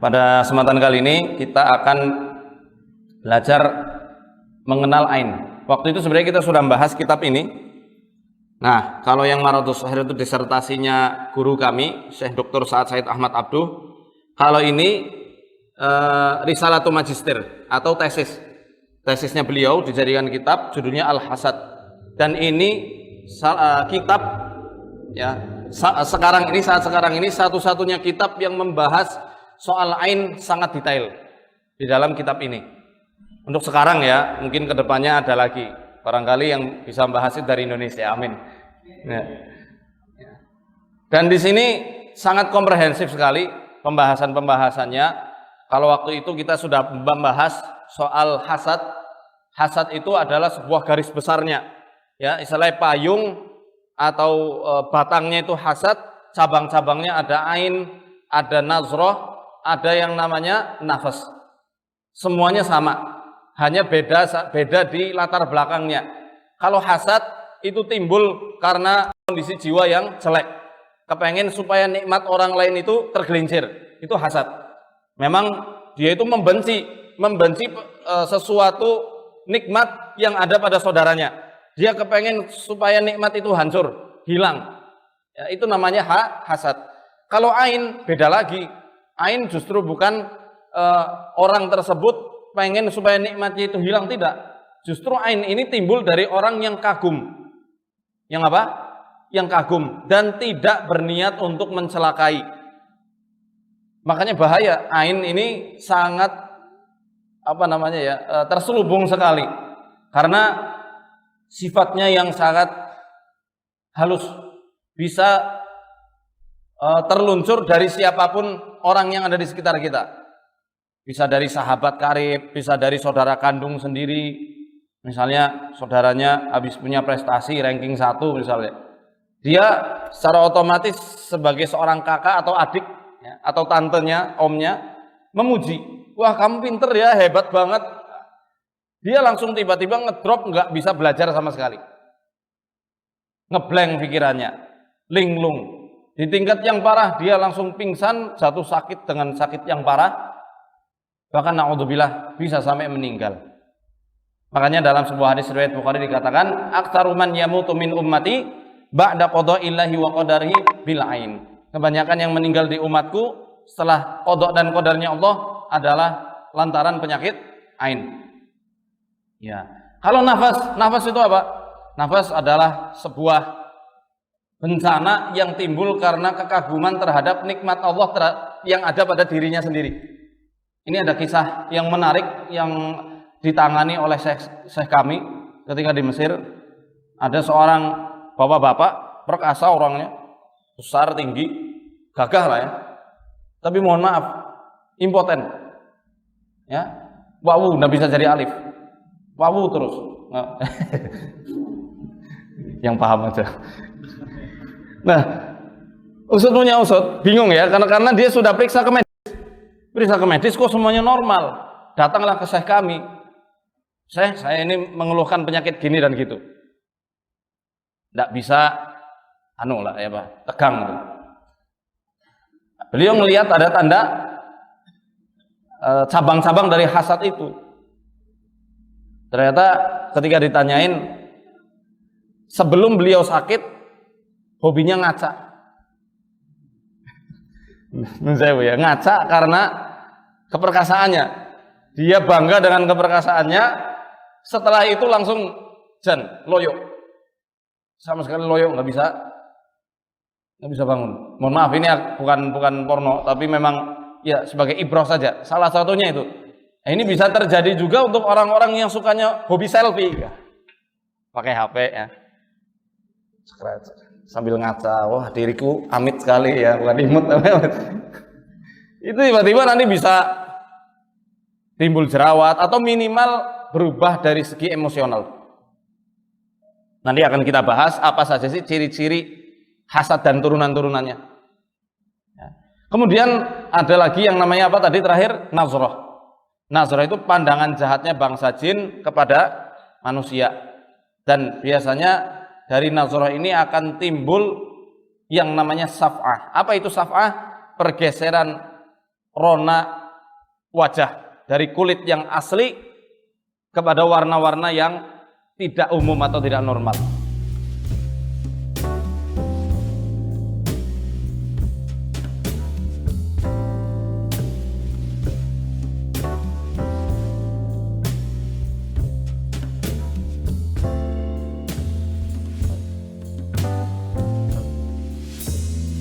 Pada kesempatan kali ini kita akan belajar mengenal ain. Waktu itu sebenarnya kita sudah membahas kitab ini. Nah, kalau yang Maradus Sahir itu disertasinya guru kami, Syekh Dr. Sa'ad Said Ahmad Abduh. Kalau ini Risalatul Magister atau tesis. Tesisnya beliau dijadikan kitab, judulnya Al-Hasad. Dan ini kitab ya, saat sekarang ini satu-satunya kitab yang membahas soal ain sangat detail di dalam kitab ini. Untuk sekarang ya, mungkin kedepannya ada lagi barangkali yang bisa membahas itu dari Indonesia. Amin. Ya. Dan di sini sangat komprehensif sekali pembahasannya. Kalau waktu itu kita sudah membahas soal hasad. Hasad itu adalah sebuah garis besarnya. Ya, istilahnya payung atau batangnya itu hasad, cabang-cabangnya ada ain, ada nazroh, ada yang namanya nafas. Semuanya sama, hanya beda di latar belakangnya. Kalau hasad itu timbul karena kondisi jiwa yang jelek, kepengen supaya nikmat orang lain itu tergelincir, itu hasad. Memang dia itu membenci sesuatu nikmat yang ada pada saudaranya. Dia kepengen supaya nikmat itu hancur, hilang. Ya, itu namanya hasad. Kalau ain beda lagi. Ain justru bukan orang tersebut pengen supaya nikmatnya itu hilang, tidak. Justru ain ini timbul dari orang yang kagum. Yang apa? Yang kagum dan tidak berniat untuk mencelakai. Makanya bahaya. Ain ini sangat terselubung sekali. Karena sifatnya yang sangat halus, bisa terluncur dari siapapun orang yang ada di sekitar kita. Bisa dari sahabat karib, bisa dari saudara kandung sendiri. Misalnya saudaranya habis punya prestasi ranking 1 misalnya. Dia secara otomatis sebagai seorang kakak atau adik ya, atau tantenya, omnya memuji. Wah, kamu pinter ya, hebat banget. Dia langsung tiba-tiba ngedrop, nggak bisa belajar sama sekali. Ngeblank pikirannya, linglung. Di tingkat yang parah dia langsung pingsan, jatuh sakit dengan sakit yang parah, bahkan na'udzubillah bisa sampai meninggal. Makanya dalam sebuah hadis riwayat Bukhari dikatakan, "Aktsaru man yamutu min ummati ba'da qada'illahi wa qadarihi bil ain." Kebanyakan yang meninggal di umatku setelah qada dan qadarnya Allah adalah lantaran penyakit ain. Ya. Kalau nafas itu apa? Nafas adalah sebuah bencana yang timbul karena kekaguman terhadap nikmat Allah yang ada pada dirinya sendiri. Ini ada kisah yang menarik yang ditangani oleh Syekh kami ketika di Mesir. Ada seorang bapak-bapak perkasa orangnya, besar, tinggi, gagah lah ya. Tapi mohon maaf, impoten. Ya, wawu, nggak bisa jadi alif. Wawu terus. Yang paham aja. Nah, usut punya usut, bingung ya, karena dia sudah periksa ke medis, kok semuanya normal. Datanglah ke Syekh kami. Syekh, saya ini mengeluhkan penyakit gini dan gitu. Nggak bisa, tegang gitu. Beliau melihat ada tanda cabang-cabang dari hasad itu. Ternyata ketika ditanyain, sebelum beliau sakit, hobinya ngaca. Ngaca karena keperkasaannya. Dia bangga dengan keperkasaannya. Setelah itu langsung loyo. Sama sekali loyo, nggak bisa bangun. Mohon maaf, ini bukan porno, tapi memang ya sebagai ibrah saja. Salah satunya itu. Nah, ini bisa terjadi juga untuk orang-orang yang sukanya hobi selfie. Pakai HP ya. Sambil ngaca, wah diriku amit sekali ya, bukan imut. Itu tiba-tiba nanti bisa timbul jerawat atau minimal berubah dari segi emosional. Nanti akan kita bahas apa saja sih ciri-ciri hasad dan turunan-turunannya. Ya. Kemudian ada lagi yang namanya apa tadi terakhir? Nazroh. Nazroh itu pandangan jahatnya bangsa jin kepada manusia. Dan biasanya dari nazroh ini akan timbul yang namanya saf'ah. Apa itu saf'ah? Pergeseran rona wajah, dari kulit yang asli kepada warna-warna yang tidak umum atau tidak normal.